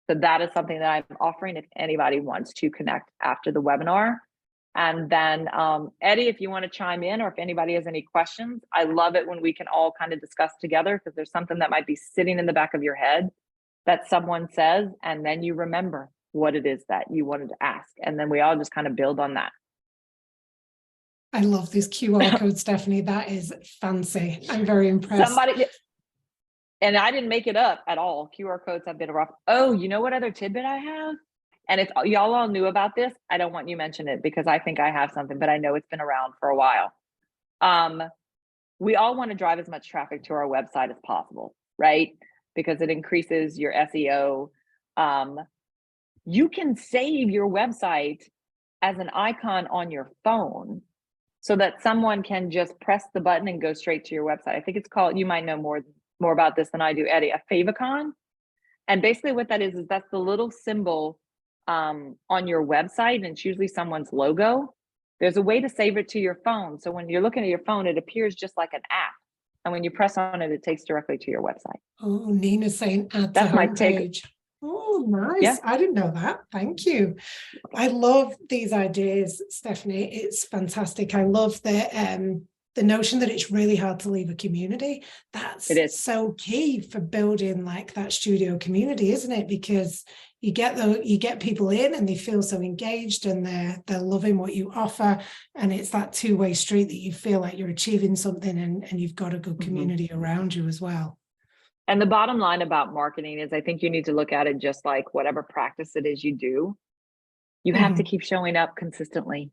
B: so that is something that I'm offering if anybody wants to connect after the webinar. And then Eddie, if you want to chime in, or if anybody has any questions, I love it when we can all kind of discuss together, because there's something that might be sitting in the back of your head that someone says, and then you remember what it is that you wanted to ask. And then we all just kind of build on that.
A: I love this QR code, Stephanie. That is fancy. I'm very impressed.
B: And I didn't make it up at all. QR codes have been rough. Oh, you know what other tidbit I have? And if y'all all knew about this, I don't want you to mention it because I think I have something, but I know it's been around for a while. We all want to drive as much traffic to our website as possible, right? Because it increases your SEO. You can save your website as an icon on your phone so that someone can just press the button and go straight to your website. I think it's called, you might know more about this than I do, Eddie, a favicon. And basically what that is that's the little symbol on your website, and it's usually someone's logo. There's a way to save it to your phone. So when you're looking at your phone, it appears just like an app. And when you press on it, it takes directly to your website.
A: Oh, Nina's saying add
B: That's
A: to
B: my
A: homepage. Oh, nice.
B: Yeah.
A: I didn't know that. Thank you. I love these ideas, Stephanie. It's fantastic. I love the notion that it's really hard to leave a community. That's so key for building like that studio community, isn't it? Because you get people in and they feel so engaged and they're loving what you offer. And it's that two-way street that you feel like you're achieving something and you've got a good community around you as well.
B: And the bottom line about marketing is I think you need to look at it just like whatever practice it is you do. You have to keep showing up consistently.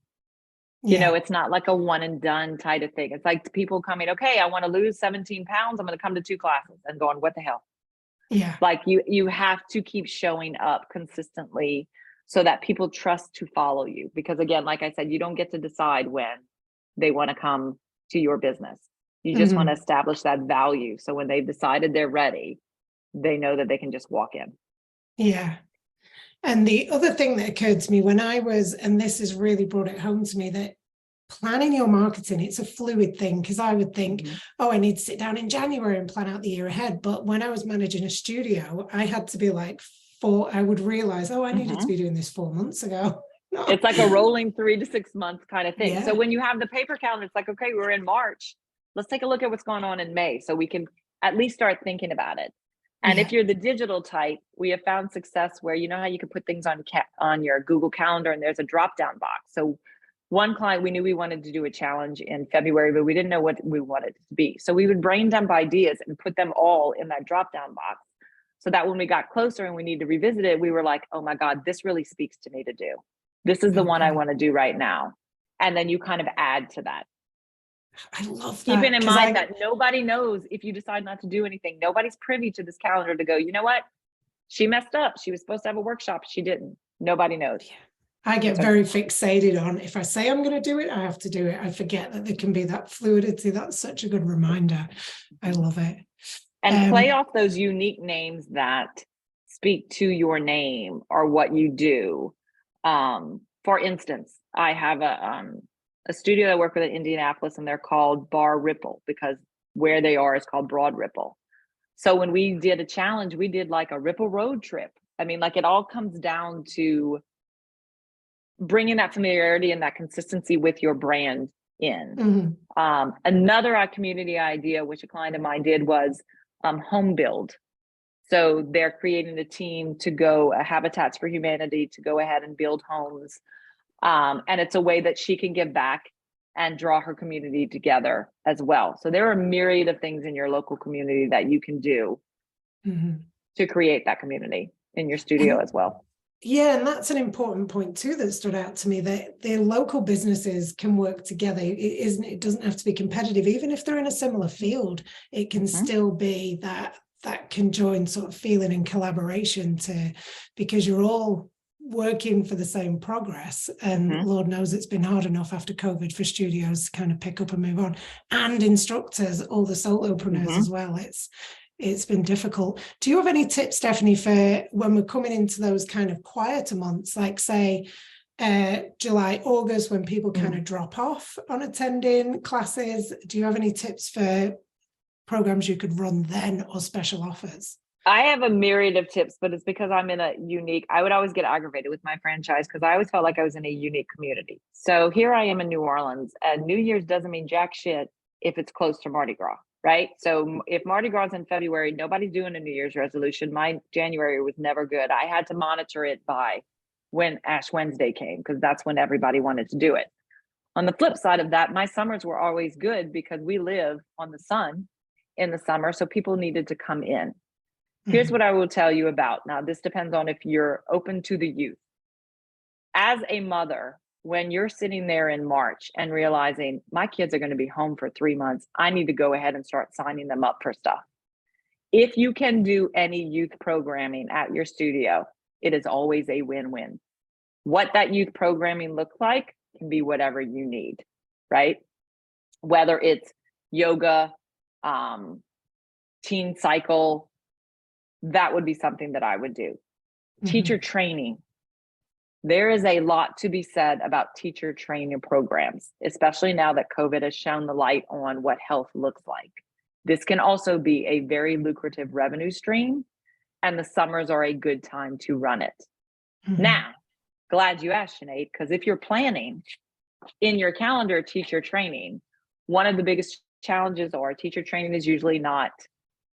B: You know, it's not like a one and done type of thing. It's like people coming, okay, I want to lose 17 pounds. I'm going to come to 2 classes and going, what the hell?
A: Yeah.
B: Like you have to keep showing up consistently so that people trust to follow you. Because again, like I said, you don't get to decide when they want to come to your business. You just want to establish that value. So when they've decided they're ready, they know that they can just walk in.
A: Yeah. And the other thing that occurred to me when I was, and this has really brought it home to me, that planning your marketing, it's a fluid thing, because I would think, oh, I need to sit down in January and plan out the year ahead. But when I was managing a studio, I had to be like, I would realize, oh, I needed to be doing this 4 months ago.
B: It's like a rolling 3 to 6 month kind of thing.
A: Yeah.
B: So when you have the paper calendar, it's like, okay, we're in March. Let's take a look at what's going on in May so we can at least start thinking about it. And if you're the digital type, we have found success where, you know how you can put things on your Google Calendar and there's a drop-down box. So one client, we knew we wanted to do a challenge in February, but we didn't know what we wanted it to be. So we would brain dump ideas and put them all in that drop-down box so that when we got closer and we need to revisit it, we were like, oh my God, this really speaks to me to do. This is the one I want to do right now. And then you kind of add to that.
A: I love that.
B: Keeping in mind that nobody knows if you decide not to do anything. Nobody's privy to this calendar to go, you know what? She messed up. She was supposed to have a workshop. She didn't. Nobody knows.
A: I get very fixated on, if I say I'm going to do it, I have to do it. I forget that there can be that fluidity. That's such a good reminder. I love it.
B: And play off those unique names that speak to your name or what you do. For instance, I have a studio that I work with in Indianapolis, and they're called Bar Ripple because where they are is called Broad Ripple. So when we did a challenge, we did like a Ripple road trip. I mean, like it all comes down to bringing that familiarity and that consistency with your brand in. Another community idea, which a client of mine did, was home build. So they're creating a team to go, Habitats for Humanity, to go ahead and build homes. And it's a way that she can give back and draw her community together as well. So there are a myriad of things in your local community that you can do to create that community in your studio as well.
A: Yeah, and that's an important point too that stood out to me, that the local businesses can work together. It doesn't have to be competitive, even if they're in a similar field. It can still be that conjoined sort of feeling and collaboration, because you're all working for the same progress. And Lord knows it's been hard enough after COVID for studios to kind of pick up and move on, and instructors, all the solopreneurs as well. It's been difficult. Do you have any tips, Stephanie, for when we're coming into those kind of quieter months, like say July, August, when people kind of drop off on attending classes? Do you have any tips for programs you could run then, or special offers?
B: I have a myriad of tips, but it's because I'm in I would always get aggravated with my franchise because I always felt like I was in a unique community. So here I am in New Orleans, and New Year's doesn't mean jack shit if it's close to Mardi Gras. Right? So if Mardi Gras is in February, nobody's doing a New Year's resolution. My January was never good. I had to monitor it by when Ash Wednesday came, because that's when everybody wanted to do it. On the flip side of that, my summers were always good because we live on the sun in the summer. So people needed to come in. Here's what I will tell you about. Now, this depends on if you're open to the youth. As a mother, when you're sitting there in March and realizing my kids are going to be home for 3 months, I need to go ahead and start signing them up for stuff. If you can do any youth programming at your studio, it is always a win-win. What that youth programming looks like can be whatever you need, right? Whether it's yoga, teen cycle, that would be something that I would do. Teacher training. There is a lot to be said about teacher training programs, especially now that COVID has shown the light on what health looks like. This can also be a very lucrative revenue stream, and the summers are a good time to run it. Now, glad you asked, Sinead, because if you're planning in your calendar teacher training, one of the biggest challenges or teacher training is usually not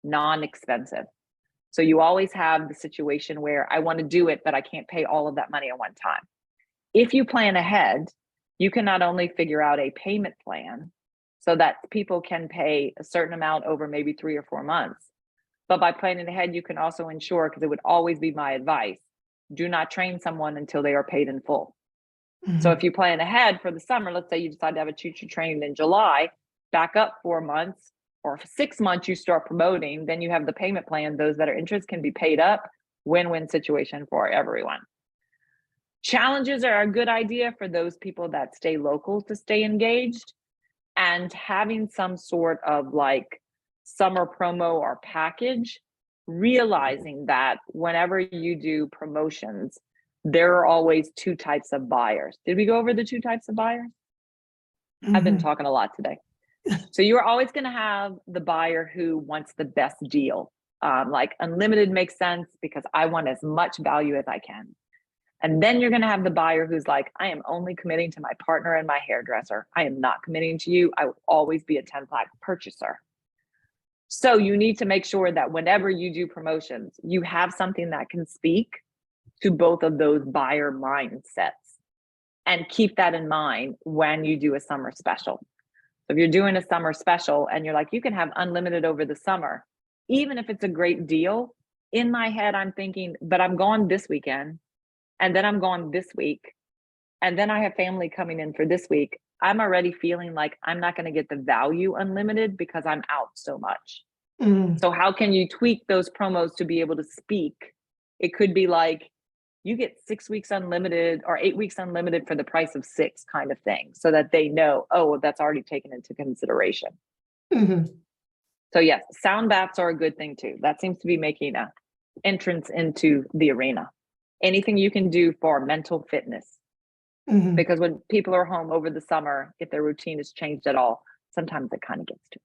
B: non-expensive. So you always have the situation where I want to do it, but I can't pay all of that money at one time. If you plan ahead, you can not only figure out a payment plan so that people can pay a certain amount over maybe 3 or 4 months, but by planning ahead, you can also ensure, because it would always be my advice, do not train someone until they are paid in full. So if you plan ahead for the summer, let's say you decide to have a teacher training in July, back up 4 months, or 6 months you start promoting, then you have the payment plan. Those that are interested can be paid up. Win-win situation for everyone. Challenges are a good idea for those people that stay local to stay engaged, and having some sort of like summer promo or package, realizing that whenever you do promotions, there are always 2 types of buyers. Did we go over the 2 types of buyers? I've been talking a lot today. So you're always going to have the buyer who wants the best deal. Like unlimited makes sense because I want as much value as I can. And then you're going to have the buyer who's like, I am only committing to my partner and my hairdresser. I am not committing to you. I will always be a 10-pack purchaser. So you need to make sure that whenever you do promotions, you have something that can speak to both of those buyer mindsets, and keep that in mind when you do a summer special. So if you're doing a summer special and you're like, you can have unlimited over the summer, even if it's a great deal, in my head, I'm thinking, but I'm gone this weekend, and then I'm gone this week, and then I have family coming in for this week. I'm already feeling like I'm not going to get the value unlimited because I'm out so much. So how can you tweak those promos to be able to speak? It could be like, you get 6 weeks unlimited or 8 weeks unlimited for the price of 6 kind of thing, so that they know, oh, that's already taken into consideration. So yes, sound baths are a good thing too. That seems to be making an entrance into the arena. Anything you can do for mental fitness. Because when people are home over the summer, if their routine is changed at all, sometimes it kind of gets to.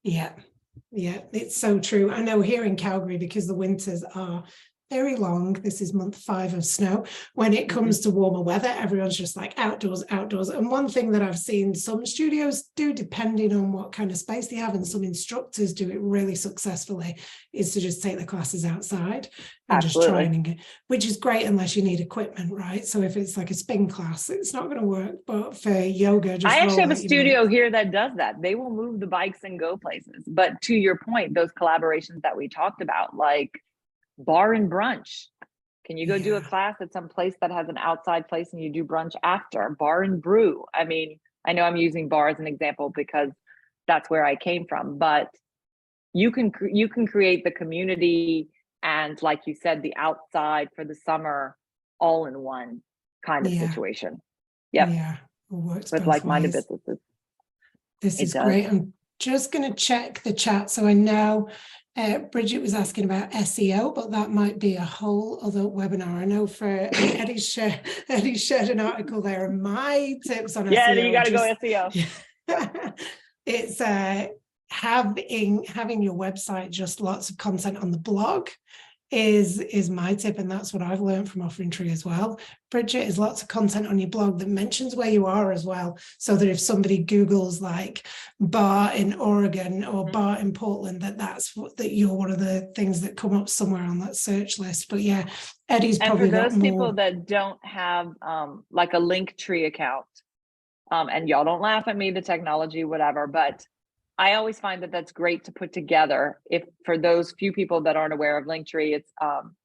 A: Yeah, it's so true. I know here in Calgary, because the winters are very long. This is month 5 of snow. When it comes to warmer weather, everyone's just like outdoors, outdoors. And one thing that I've seen some studios do, depending on what kind of space they have, and some instructors do it really successfully, is to just take the classes outside and just try and engage, which is great unless you need equipment, right? So if it's like a spin class, it's not going to work. But for yoga, just
B: I actually have a
A: roll out your
B: studio
A: mats.
B: here that does that. They will move the bikes and go places. But to your point, those collaborations that we talked about, like bar and brunch. Can you go do a class at some place that has an outside place and you do brunch after? Bar and brew. I mean, I know I'm using bar as an example because that's where I came from, but you can create the community and, like you said, the outside for the summer all in one kind of situation. Yep.
A: Yeah, it works
B: with
A: both
B: like-minded
A: ways.
B: businesses.
A: This is great. I'm just going to check the chat. So I know Bridget was asking about SEO, but that might be a whole other webinar. I know for Eddie shared an article there, and my tips on SEO.
B: You got to go SEO.
A: It's having your website, just lots of content on the blog is my tip, and that's what I've learned from Offering Tree as well. Bridget, is lots of content on your blog that mentions where you are as well, so that if somebody Googles like bar in Oregon or bar in Portland, that you're one of the things that come up somewhere on that search list. But yeah, Eddie's probably got more. And for those
B: people that don't have like a Linktree account, and y'all don't laugh at me, the technology, whatever, but I always find that that's great to put together. If for those few people that aren't aware of Linktree,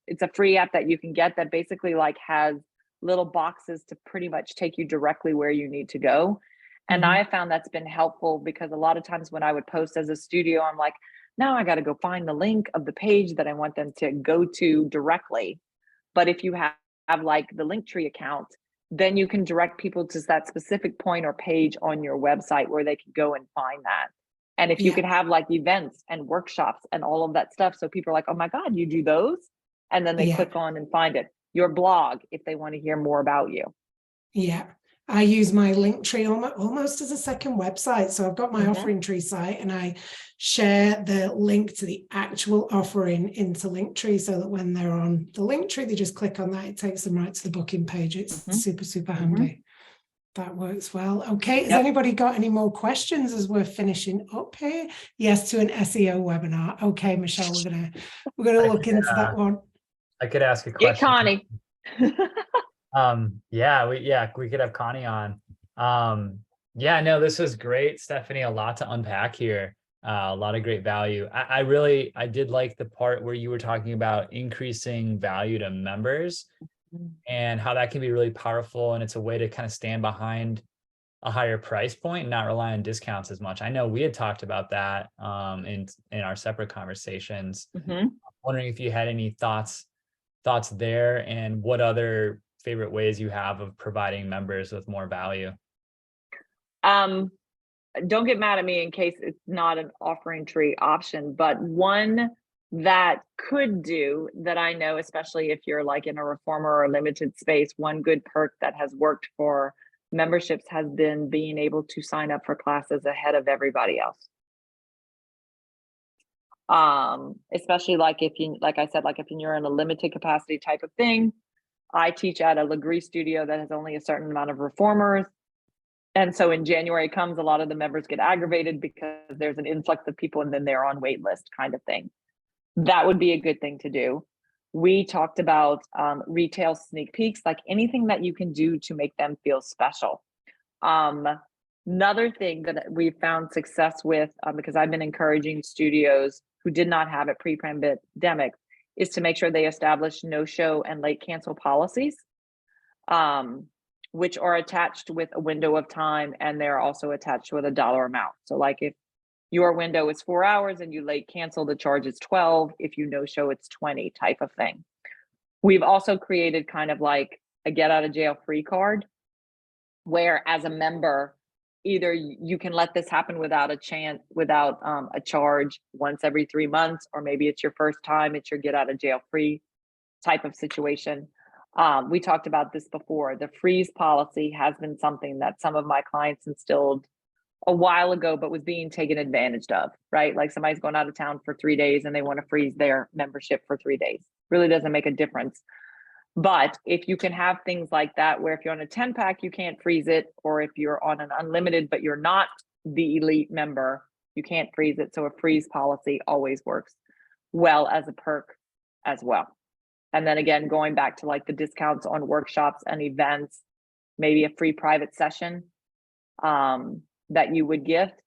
B: it's a free app that you can get that basically like has little boxes to pretty much take you directly where you need to go. And I found that's been helpful because a lot of times when I would post as a studio, I'm like, now I got to go find the link of the page that I want them to go to directly. But if you have like the Linktree account, then you can direct people to that specific point or page on your website where they can go and find that. And if you could have like events and workshops and all of that stuff, so people are like, oh my God, you do those? And then they click on and find it. Your blog, if they want to hear more about you.
A: Yeah, I use my Linktree almost as a second website. So I've got my Offering Tree site, and I share the link to the actual offering into Linktree, so that when they're on the Linktree, they just click on that. It takes them right to the booking page. It's super, super handy. That works well. Okay, has anybody got any more questions as we're finishing up here? Yes, to an SEO webinar. Okay, Michelle, we're gonna look into that one.
C: I could ask a question.
B: Connie.
C: We could have Connie on. No, this was great, Stephanie. A lot to unpack here. A lot of great value. I did like the part where you were talking about increasing value to members and how that can be really powerful. And it's a way to kind of stand behind a higher price point and not rely on discounts as much. I know we had talked about that in our separate conversations. I'm wondering if you had any thoughts there, and what other favorite ways you have of providing members with more value.
B: Don't get mad at me in case it's not an Offering Tree option, but one that could do that, I know, especially if you're like in a reformer or limited space, one good perk that has worked for memberships has been being able to sign up for classes ahead of everybody else. Especially like if you're in a limited capacity type of thing. I teach at a Legree studio that has only a certain amount of reformers. And so in January comes, a lot of the members get aggravated because there's an influx of people and then they're on wait list kind of thing. That would be a good thing to do. We talked about retail sneak peeks, like anything that you can do to make them feel special. Another thing that we found success with, because I've been encouraging studios who did not have it pre-pandemic, is to make sure they establish no-show and late cancel policies, which are attached with a window of time, and they're also attached with a dollar amount. So like if your window is 4 hours and you late cancel, the charge is 12. If you no-show, it's 20 type of thing. We've also created kind of like a get out of jail free card, where as a member, either you can let this happen without a charge once every 3 months, or maybe it's your first time, it's your get out of jail free type of situation. We talked about this before. The freeze policy has been something that some of my clients instilled a while ago, but was being taken advantage of, right? Like somebody's going out of town for 3 days and they want to freeze their membership for 3 days. really doesn't make a difference. But if you can have things like that, where if you're on a 10-pack, you can't freeze it, or if you're on an unlimited, but you're not the elite member, you can't freeze it. So a freeze policy always works well as a perk as well. And then again, going back to like the discounts on workshops and events, maybe a free private session that you would gift.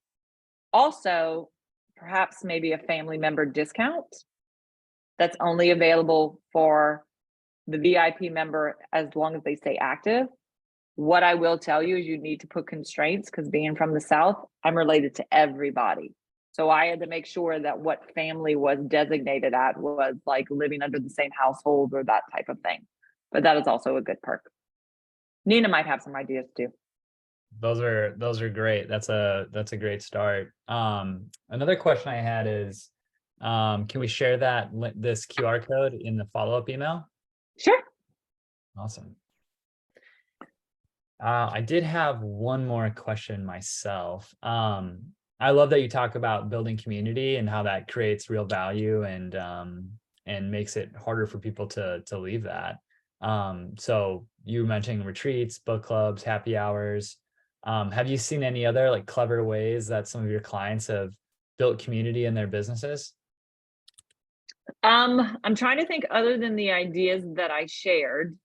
B: Also, perhaps maybe a family member discount that's only available for the VIP member as long as they stay active. What I will tell you is you need to put constraints, because being from the South, I'm related to everybody. So I had to make sure that what family was designated at was like living under the same household or that type of thing. But that is also a good perk. Nina might have some ideas too.
C: Those are great. That's a great start. Another question I had is, can we share this QR code in the follow-up email?
B: Sure.
C: Awesome. I did have one more question myself. I love that you talk about building community and how that creates real value and makes it harder for people to leave that. So you were mentioning retreats, book clubs, happy hours. Have you seen any other like clever ways that some of your clients have built community in their businesses?
B: I'm trying to think other than the ideas that I shared.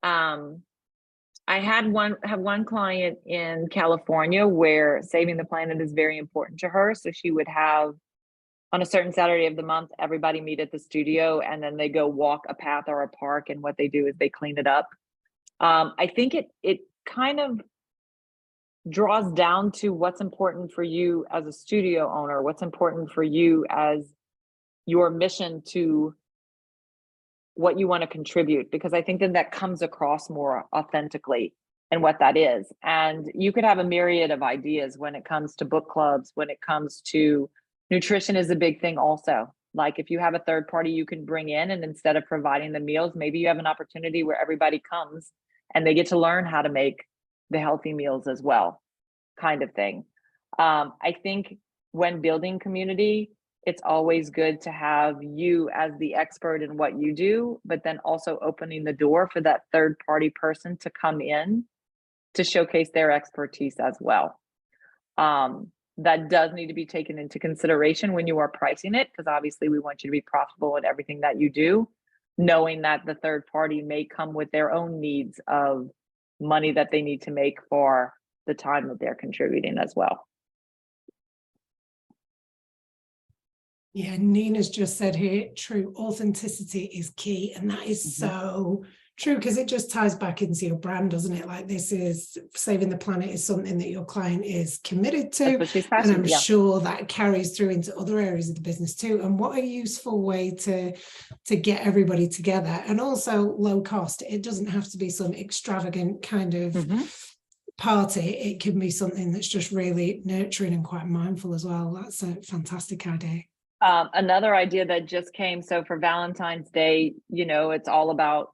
B: I have one client in California where saving the planet is very important to her. So she would have, on a certain Saturday of the month, everybody meet at the studio, and then they go walk a path or a park. And what they do is they clean it up. I think it kind of draws down to what's important for you as a studio owner, what's important for you as your mission to what you want to contribute, because I think that comes across more authentically and what that is. And you could have a myriad of ideas when it comes to book clubs, when it comes to nutrition is a big thing also. Like if you have a third party you can bring in, and instead of providing the meals, maybe you have an opportunity where everybody comes and they get to learn how to make the healthy meals as well, kind of thing. I think when building community, it's always good to have you as the expert in what you do, but then also opening the door for that third party person to come in to showcase their expertise as well. That does need to be taken into consideration when you are pricing it, because obviously we want you to be profitable in everything that you do, knowing that the third party may come with their own needs of money that they need to make for the time that they're contributing as well.
A: Yeah, Nina's just said here, true, authenticity is key. And that is so true, because it just ties back into your brand, doesn't it? Like, this is saving the planet is something that your client is committed to. And I'm sure that carries through into other areas of the business too. And what a useful way to get everybody together, and also low cost. It doesn't have to be some extravagant kind of party. It can be something that's just really nurturing and quite mindful as well. That's a fantastic idea.
B: Another idea that just came, so for Valentine's Day, you know, it's all about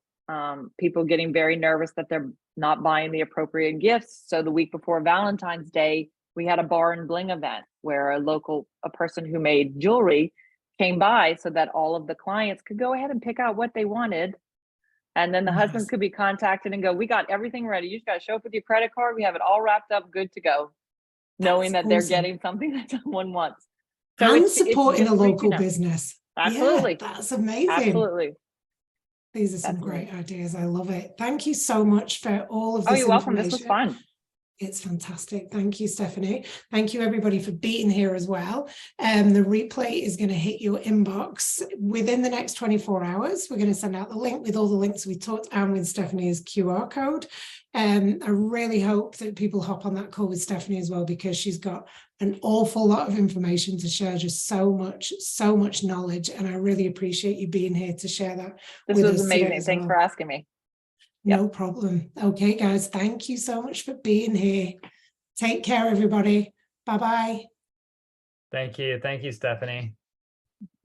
B: people getting very nervous that they're not buying the appropriate gifts. So the week before Valentine's Day, we had a bar and bling event where a person who made jewelry came by so that all of the clients could go ahead and pick out what they wanted. And then the husband could be contacted and go, we got everything ready. You just got to show up with your credit card. We have it all wrapped up, good to go. Knowing that they're getting something that someone wants. So
A: and supporting a local business.
B: Absolutely.
A: Yeah, that's amazing.
B: Absolutely.
A: These are some great ideas. I love it. Thank you so much for all of this.
B: Oh, you're welcome. This was fun.
A: It's fantastic. Thank you, Stephanie. Thank you, everybody, for being here as well. The replay is going to hit your inbox within the next 24 hours. We're going to send out the link with all the links we talked and with Stephanie's QR code. I really hope that people hop on that call with Stephanie as well, because she's got an awful lot of information to share, just so much knowledge. And I really appreciate you being here to share that.
B: This was amazing. Thanks for asking me.
A: No problem. Okay, guys, thank you so much for being here. Take care, everybody. Bye-bye.
C: Thank you. Thank you, Stephanie.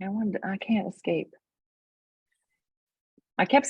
B: I can't escape. I kept